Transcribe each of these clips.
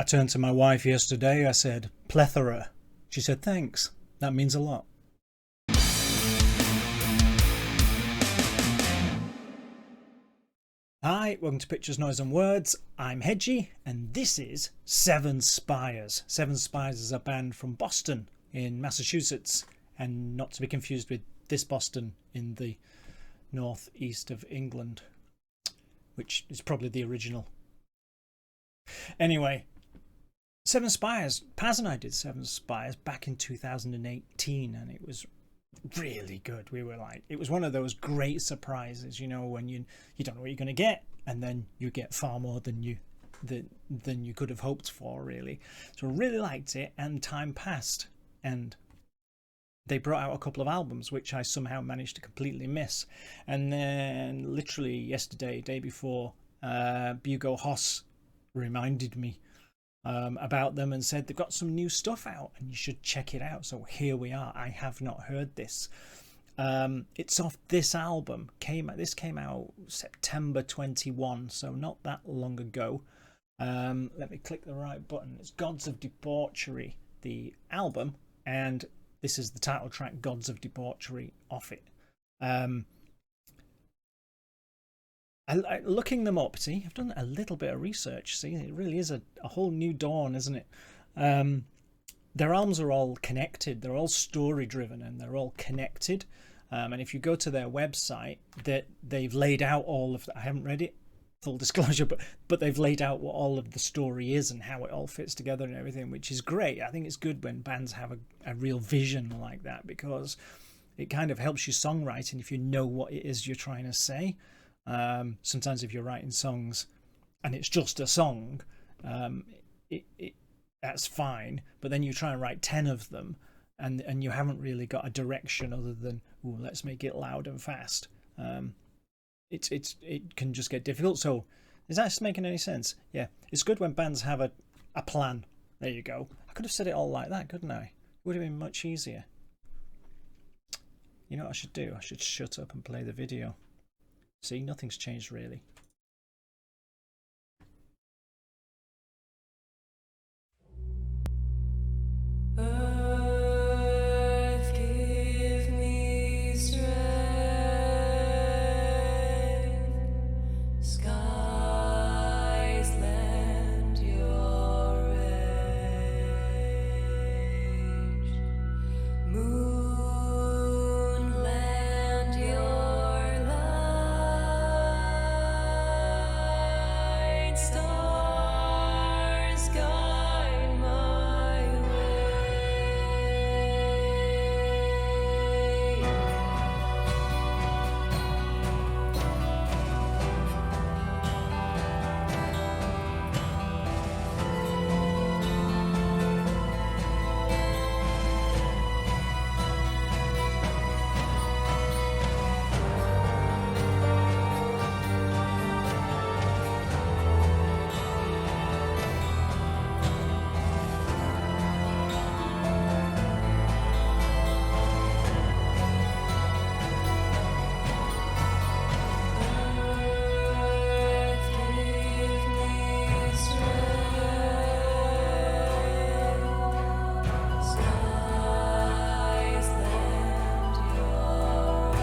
I turned to my wife yesterday. I said, plethora. She said, thanks. That means a lot. Hi, welcome to Pictures, Noise and Words. I'm Hedgie, and this is Seven Spires. Seven Spires is a band from Boston in Massachusetts, and not to be confused with this Boston in the northeast of England, which is probably the original. Anyway, Seven Spires. Paz and I did Seven Spires back in 2018, and it was really good. We were like, it was one of those great surprises, you know, when you don't know what you're going to get, and then you get far more than you could have hoped for, really. So I really liked it, and time passed, and they brought out a couple of albums which I somehow managed to completely miss. And then literally yesterday, day before, Bugo Hoss reminded me about them and said they've got some new stuff out and you should check it out. So here we are. I have not heard this. It's off this album. This came out September 21, so not that long ago. Let me click the right button. It's Gods of Debauchery, the album, and this is the title track, Gods of Debauchery, off it. Looking them up, see, I've done a little bit of research. See, it really is a whole new dawn, isn't it? Their albums are all connected. They're all story driven, and they're all connected. And if you go to their website, they've laid out all of I haven't read it, full disclosure, but they've laid out what all of the story is and how it all fits together and everything, which is great. I think it's good when bands have a real vision like that, because it kind of helps you songwriting if you know what it is you're trying to say. Sometimes if you're writing songs and it's just a song, that's fine, but then you try and write 10 of them and you haven't really got a direction other than, ooh, let's make it loud and fast. It can just get difficult. So is that making any sense? Yeah, it's good when bands have a plan. There you go. I could have said it all like that, couldn't I? It would have been much easier. You know what I should do? I should shut up and play the video. See, nothing's changed really. Earth, give me strength. Skies, lend your rage. Moon, lend your light. Stars, guide my way. Earth, give me strength. Skies, lend your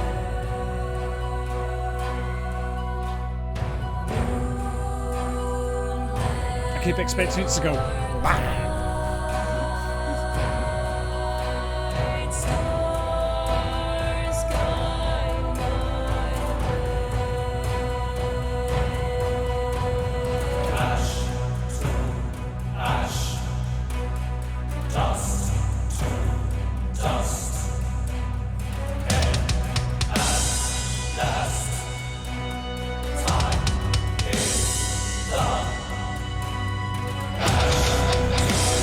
moon, I keep expecting it to go bang. light. Stars, guide my Ash to ash, dust to dust, and at last, time is done. Ash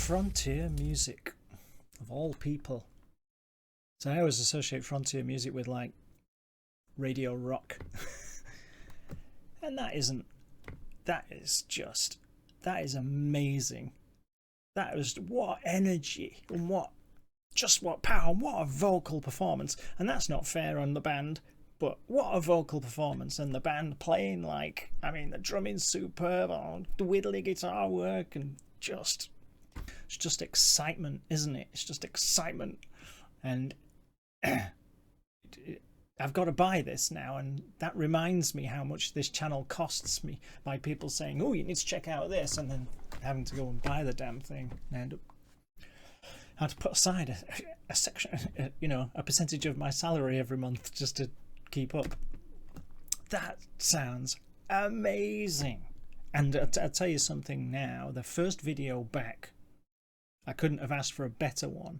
Frontier music, of all people. So I always associate frontier music with like radio rock. And that is amazing. That was what energy and what power, what a vocal performance. And that's not fair on the band, but what a vocal performance. And the band playing like, I mean, the drumming's superb, the widdly guitar work, and it's just excitement, isn't it? It's just excitement. And I've got to buy this now, and that reminds me how much this channel costs me by people saying, oh, you need to check out this, and then having to go and buy the damn thing. And I end up having to put aside a section, a percentage of my salary every month just to keep up. That sounds amazing. And I'll tell you something now, the first video back, I couldn't have asked for a better one.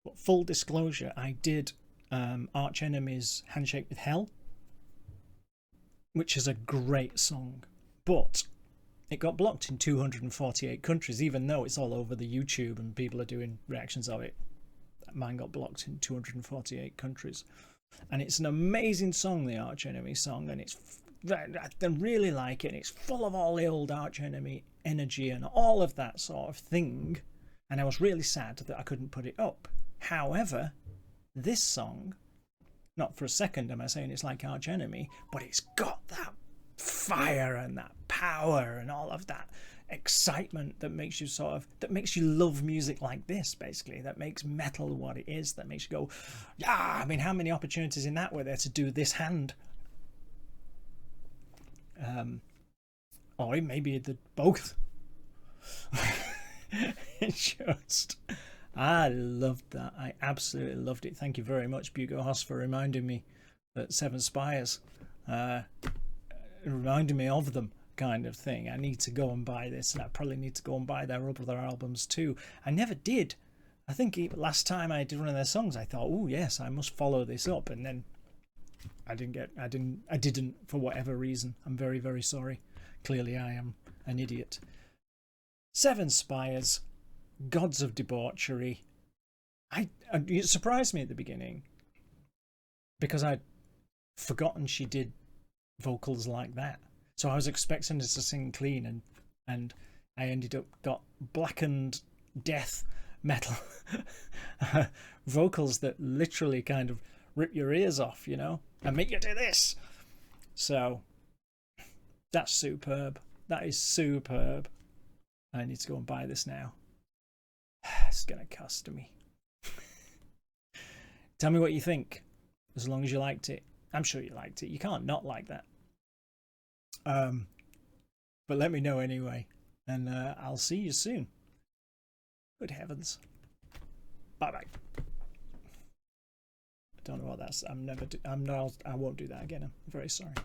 But full disclosure, I did Arch Enemy's Handshake with Hell, which is a great song, but it got blocked in 248 countries, even though it's all over the YouTube and people are doing reactions of it. Mine got blocked in 248 countries. And it's an amazing song, the Arch Enemy song, and I really like it, and it's full of all the old Arch Enemy energy and all of that sort of thing. And I was really sad that I couldn't put it up. However, this song, not for a second am I saying it's like Arch Enemy, but it's got that fire and that power and all of that excitement that makes you love music like this, basically, that makes metal what it is, that makes you go, yeah. I mean, how many opportunities in that were there to do this hand? Or maybe both. I loved that. I absolutely loved it. Thank you very much, Bugo Hoss, for reminding me that Seven Spires, reminding me of them, kind of thing. I need to go and buy this, and I probably need to go and buy their other albums too. I never did. I think last time I did one of their songs, I thought, oh yes, I must follow this up, and then I didn't for whatever reason. I'm very, very sorry. Clearly I am an idiot. Seven Spires, Gods of Debauchery. It surprised me at the beginning because I'd forgotten she did vocals like that. So I was expecting her to sing clean, and I ended up got blackened death metal vocals that literally kind of rip your ears off, and make you do this. So that's superb. That is superb. I need to go and buy this now. It's gonna cost me. Tell me what you think, as long as you liked it. I'm sure you liked it. You can't not like that. But let me know anyway, and I'll see you soon. Good heavens. Bye bye. I don't know what that's. I won't do that again. I'm very sorry.